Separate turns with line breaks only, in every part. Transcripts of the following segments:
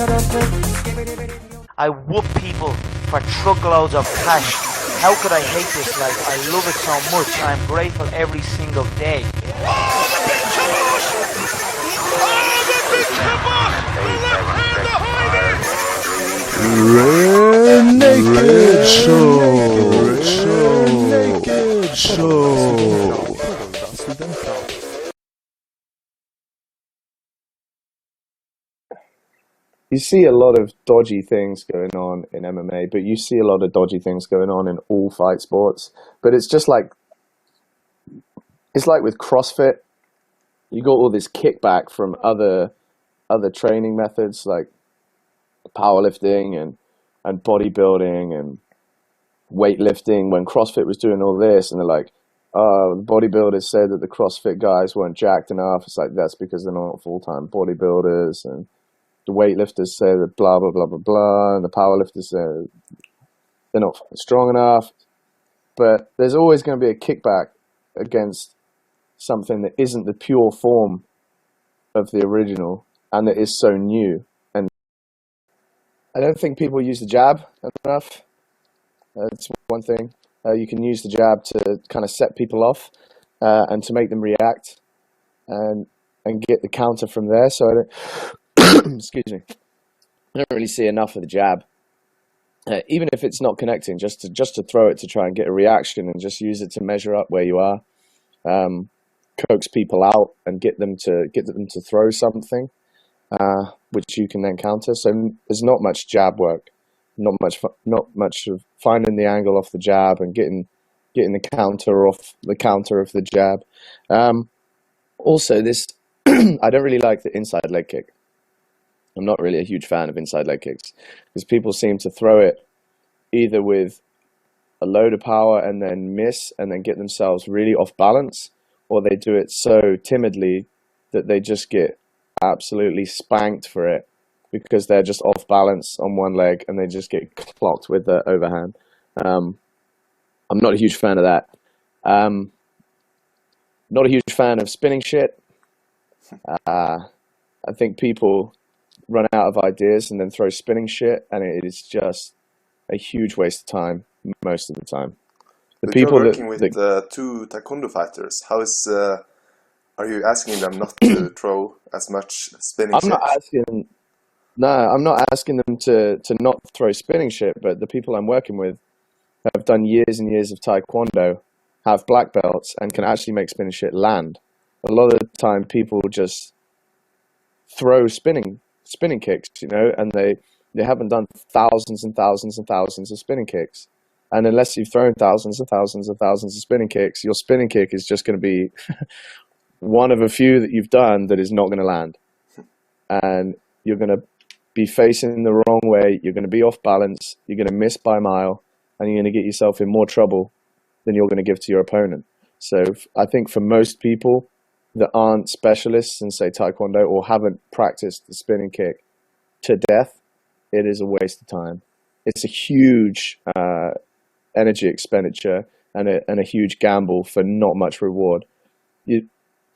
I whoop people for truckloads of cash. How could I hate this life? I love it so much. I'm grateful every single day.
Naked Show.
You see a lot of dodgy things going on in MMA, but you see a lot of dodgy things going on in all fight sports. But it's just like, it's like with CrossFit, you got all this kickback from other training methods like powerlifting and bodybuilding and weightlifting. When CrossFit was doing all this, and they're like, oh, the bodybuilders said that the CrossFit guys weren't jacked enough. It's like, that's because they're not full-time bodybuilders. And the weightlifters say that blah, blah, blah, blah, blah. And the powerlifters say they're not strong enough. But there's always going to be a kickback against something that isn't the pure form of the original and that is so new. And I don't think people use the jab enough. That's one thing. You can use the jab to kind of set people off and to make them react and get the counter from there. So I don't, excuse me, I don't really see enough of the jab. Even if it's not connecting, just to throw it to try and get a reaction and just use it to measure up where you are, coax people out and get them to throw something, which you can then counter. So there's not much jab work, not much of finding the angle off the jab and getting the counter off the counter of the jab. Also, this I don't really like the inside leg kick. I'm not really a huge fan of inside leg kicks because people seem to throw it either with a load of power and then miss and then get themselves really off balance, or they do it so timidly that they just get absolutely spanked for it because they're just off balance on one leg and they just get clocked with the overhand. I'm not a huge fan of that. Not a huge fan of spinning shit. I think people run out of ideas and then throw spinning shit, and it is just a huge waste of time most of the time. The
But
people
you're working with two taekwondo fighters. How is are you asking them not to throw as much spinning shit?
I'm not asking them to not throw spinning shit, but the people I'm working with have done years and years of taekwondo, have black belts, and can actually make spinning shit land. A lot of the time people just throw spinning kicks, you know, and they haven't done thousands and thousands and thousands of spinning kicks. And unless you've thrown thousands and thousands and thousands of spinning kicks, your spinning kick is just going to be one of a few that you've done that is not going to land. And you're going to be facing the wrong way, you're going to be off balance, you're going to miss by a mile, and you're going to get yourself in more trouble than you're going to give to your opponent. So I think for most people that aren't specialists in, say, taekwondo or haven't practiced the spinning kick to death, it is a waste of time. It's a huge energy expenditure and a huge gamble for not much reward.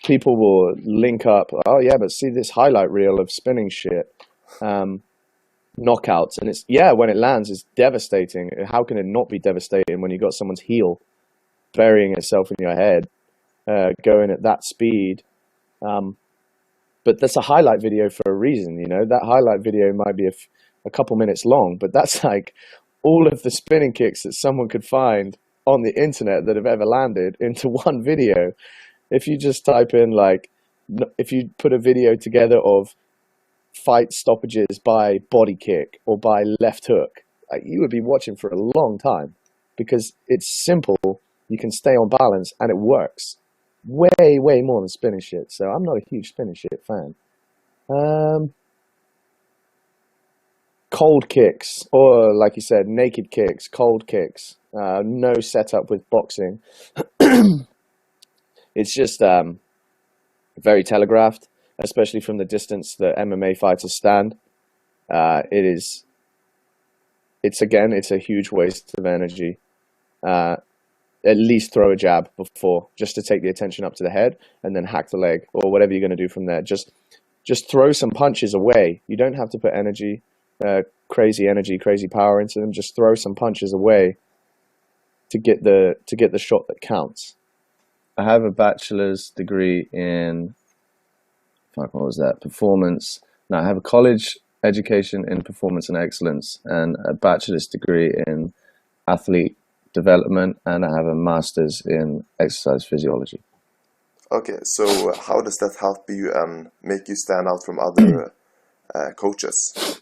People will link up, oh yeah, but see this highlight reel of spinning shit, knockouts, and it's, yeah, when it lands, it's devastating. How can it not be devastating when you got someone's heel burying itself in your head, going at that speed? But that's a highlight video for a reason, you know. That highlight video might be a couple minutes long, but that's like all of the spinning kicks that someone could find on the internet that have ever landed into one video. If you just type in, like, if you put a video together of fight stoppages by body kick or by left hook, you would be watching for a long time because it's simple, you can stay on balance, and it works way more than spinning shit. So I'm not a huge spinning shit fan. Cold kicks, or like you said, naked kicks, cold kicks, no setup with boxing. It's just very telegraphed, especially from the distance that MMA fighters stand. It's a huge waste of energy. At least throw a jab before, just to take the attention up to the head, and then hack the leg or whatever you're going to do from there. Just just throw some punches away. You don't have to put crazy power into them. Just throw some punches away to get the shot that counts. I have a bachelor's degree in, what was that? Performance. No, I have a college education in performance and excellence and a bachelor's degree in athlete development, and I have a master's in exercise physiology.
Okay, so how does that help you and make you stand out from other coaches?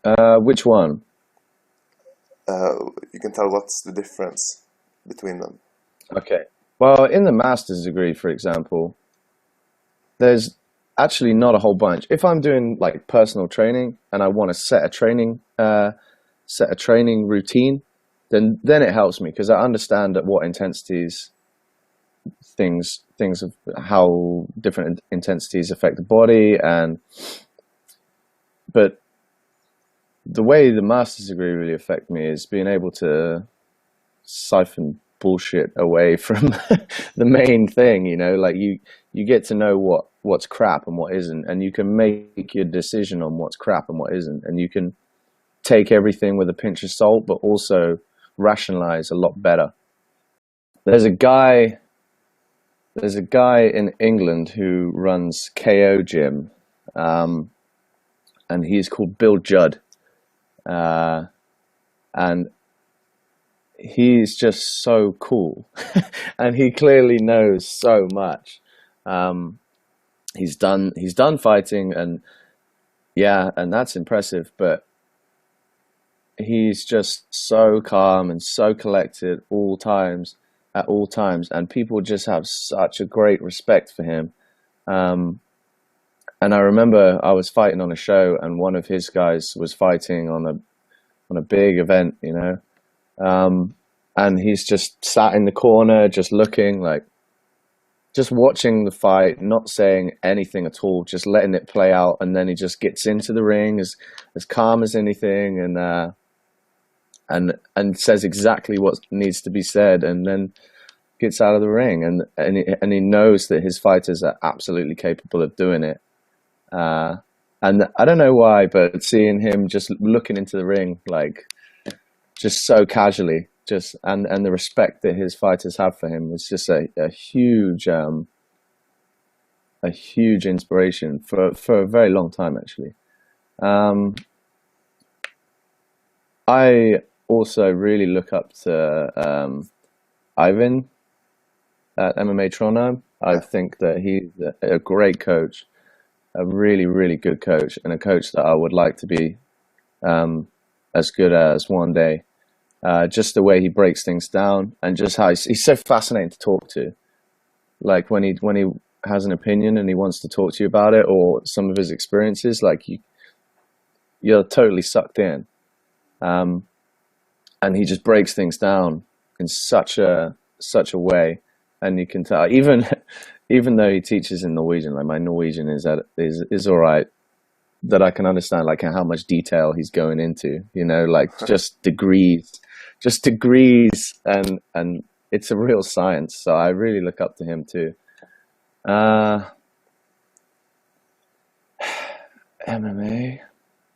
Which one?
You can tell what's the difference between them.
Okay. Well, in the master's degree, for example, there's actually not a whole bunch. If I'm doing like personal training and I want to set a training routine, then it helps me because I understand at what intensities things of how different intensities affect the body. But the way the master's degree really affected me is being able to siphon bullshit away from the main thing, you know, like you get to know what's crap and what isn't, and you can make your decision on what's crap and what isn't, and you can take everything with a pinch of salt but also rationalize a lot better. There's a guy in England who runs KO Gym, and he's called Bill Judd, and he's just so cool and he clearly knows so much. He's done fighting, and yeah, and that's impressive, but he's just so calm and so collected at all times, and people just have such a great respect for him. And I remember I was fighting on a show, and one of his guys was fighting on a big event, you know, and he's just sat in the corner, just looking, like, just watching the fight, not saying anything at all, just letting it play out, and then he just gets into the ring as calm as anything, and says exactly what needs to be said, and then gets out of the ring, and he knows that his fighters are absolutely capable of doing it. And I don't know why, but seeing him just looking into the ring, like, just so casually, and the respect that his fighters have for him was just a huge inspiration for a very long time, actually. I also really look up to Ivan at MMA Trondheim. I think that he's a great coach, a really, really good coach, and a coach that I would like to be as good as one day. Just the way he breaks things down, and just how he's so fascinating to talk to. Like when he has an opinion and he wants to talk to you about it, or some of his experiences, like you're totally sucked in. And he just breaks things down in such a way, and you can tell, even though he teaches in Norwegian, like my Norwegian is all right, that I can understand like how much detail he's going into, you know, like just degrees, and it's a real science. So I really look up to him too. MMA,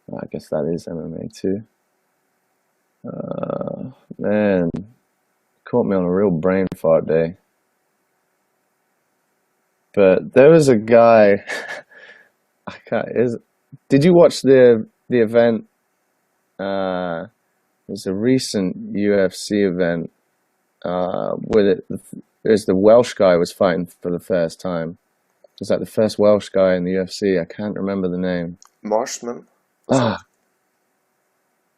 well, I guess that is MMA too. Man, caught me on a real brain fart day. But there was a guy. Did you watch the event? It was a recent UFC event where it was the Welsh guy was fighting for the first time. It was like the first Welsh guy in the UFC. I can't remember the name.
Marshman?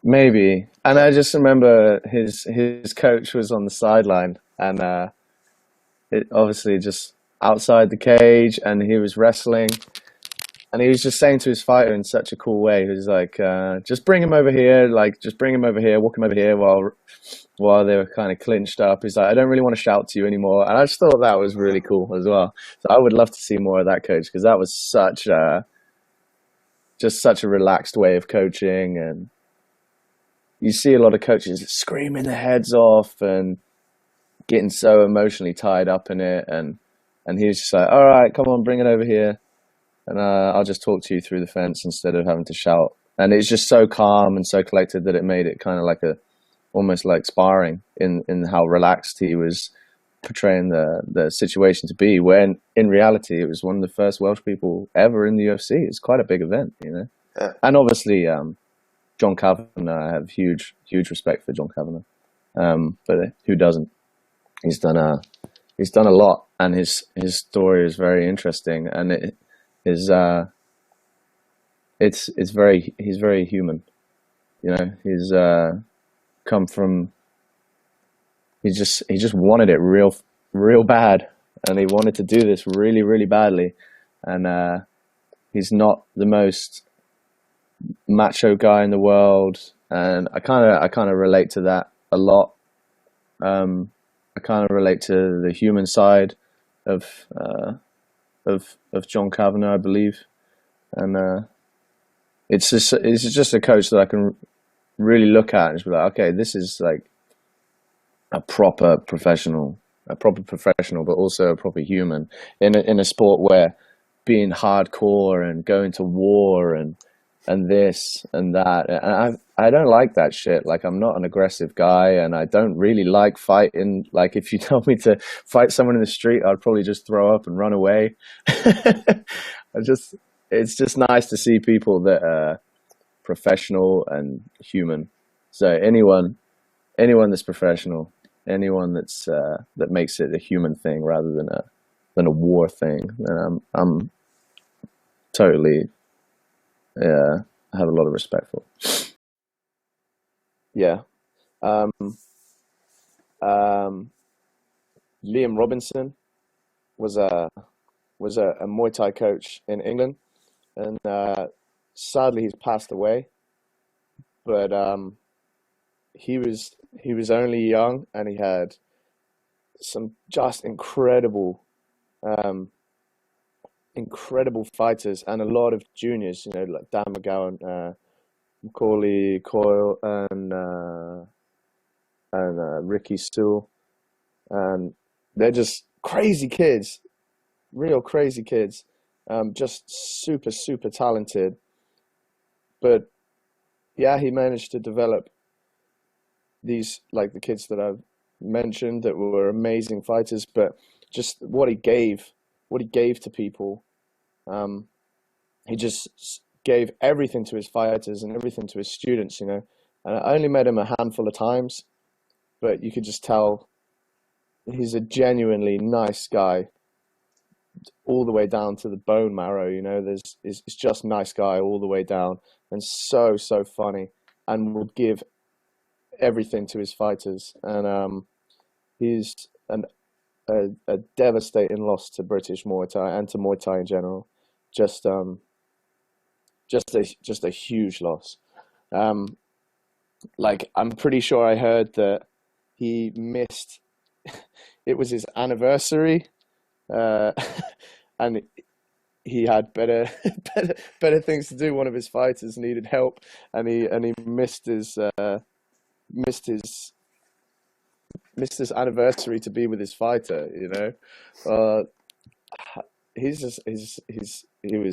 Maybe. And I just remember his coach was on the sideline, and it obviously just outside the cage, and he was wrestling, and he was just saying to his fighter in such a cool way. He was like, just bring him over here, like just bring him over here, walk him over here while they were kind of clinched up. He's like, I don't really want to shout to you anymore. And I just thought that was really cool as well. So I would love to see more of that coach, because that was just such a relaxed way of coaching. And you see a lot of coaches screaming their heads off and getting so emotionally tied up in it, and he was just like, all right, come on, bring it over here. and I'll just talk to you through the fence instead of having to shout. And it's just so calm and so collected that it made it kind of like almost like sparring in how relaxed he was portraying the situation to be, when in reality it was one of the first Welsh people ever in the UFC. It's quite a big event, you know.
Yeah.
And obviously John Kavanagh, I have huge respect for John Kavanagh, but who doesn't? He's done a lot, and his story is very interesting, and he's very human, you know. He's come from, he just wanted it real bad, and he wanted to do this really badly, and he's not the most macho guy in the world, and I kind of relate to that a lot. I kind of relate to the human side of John Kavanagh, I believe, and it's just a coach that I can really look at and just be like, okay, this is like a proper professional, but also a proper human in a sport where being hardcore and going to war and this and that, and I don't like that shit. Like, I'm not an aggressive guy, and I don't really like fighting. Like, if you tell me to fight someone in the street, I'd probably just throw up and run away. It's just nice to see people that are professional and human. So anyone that's professional, anyone that's that makes it a human thing rather than a war thing, then I'm totally, I have a lot of respect for. Yeah. Liam Robinson was a Muay Thai coach in England, and sadly he's passed away. But he was only young, and he had some just incredible fighters, and a lot of juniors, you know, like Dan McGowan, Macaulay Coyle, and Ricky Stool, and they're just crazy kids, real crazy kids, just super talented. But yeah, he managed to develop these, like the kids that I've mentioned, that were amazing fighters. But just what he gave to people, he just gave everything to his fighters and everything to his students, you know. And I only met him a handful of times, but you could just tell he's a genuinely nice guy, all the way down to the bone marrow, you know. It's just nice guy all the way down, and so funny, and will give everything to his fighters. And he's a devastating loss to British Muay Thai and to Muay Thai in general. Just a huge loss. Like, I'm pretty sure I heard that he missed. It was his anniversary, and he had better things to do. One of his fighters needed help, and he missed his anniversary to be with his fighter. You know, he was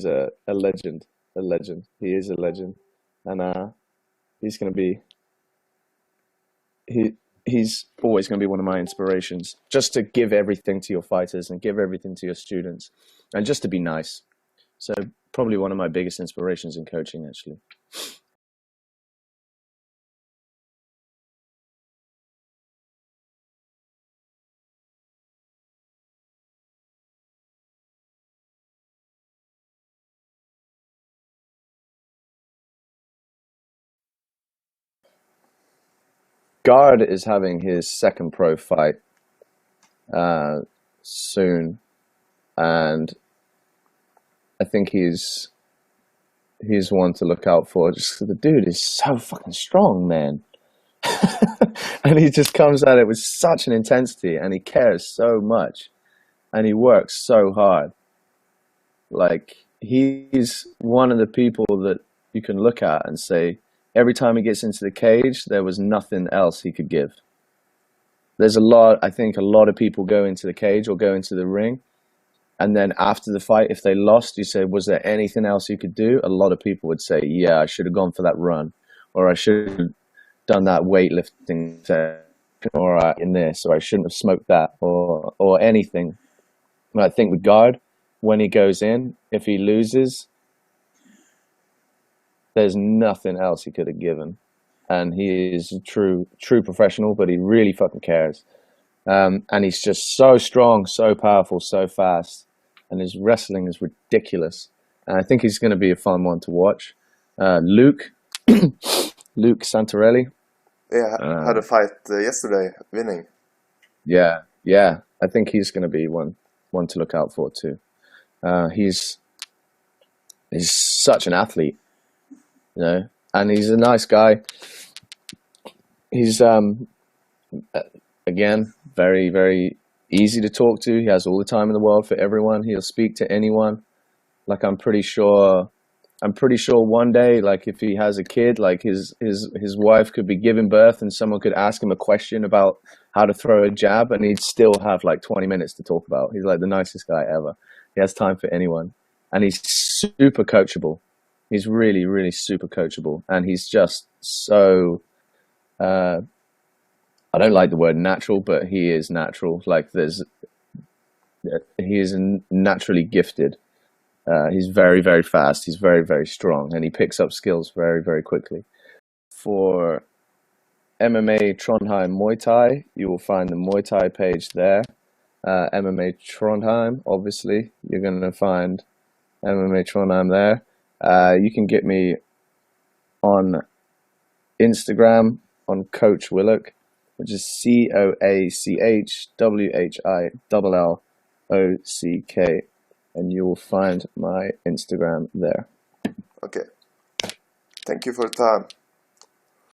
a legend, He is a legend, and he's gonna be he's always going to be one of my inspirations, just to give everything to your fighters and give everything to your students, and just to be nice. So probably one of my biggest inspirations in coaching, actually. Guard is having his second pro fight soon, and I think he's one to look out for. Just 'cause the dude is so fucking strong, man. And he just comes at it with such an intensity, and he cares so much, and he works so hard. Like, he's one of the people that you can look at and say, every time he gets into the cage, there was nothing else he could give. I think a lot of people go into the cage or go into the ring And then after the fight, if they lost, you say, was there anything else you could do? A lot of people would say, yeah, I should have gone for that run, or I should have done that weightlifting session, or in this, or I shouldn't have smoked that, or anything. And I think with Guard, when he goes in, if he loses, there's nothing else he could have given. And he is a true professional, but he really fucking cares. And he's just so strong, so powerful, so fast. And his wrestling is ridiculous. And I think he's going to be a fun one to watch. Luke Santarelli.
Yeah, had a fight yesterday, winning.
Yeah. I think he's going to be one to look out for too. He's such an athlete, you know, and he's a nice guy. He's again very, very easy to talk to. He has all the time in the world for everyone. He'll speak to anyone. Like I'm pretty sure one day, like if he has a kid, like his wife could be giving birth and someone could ask him a question about how to throw a jab and he'd still have like 20 minutes to talk about. He's like the nicest guy ever. He has time for anyone. And he's super coachable. He's really, really super coachable. And he's just so, I don't like the word natural, but he is natural. Like he is naturally gifted. He's very, very fast. He's very, very strong, and he picks up skills very, very quickly. For MMA Trondheim Muy Thai, you will find the Muay Thai page there. MMA Trondheim, obviously, you're going to find MMA Trondheim there. You can get me on Instagram on Coach Whillock, which is CoachWhillock, and you will find my Instagram there.
Okay. Thank you for the time.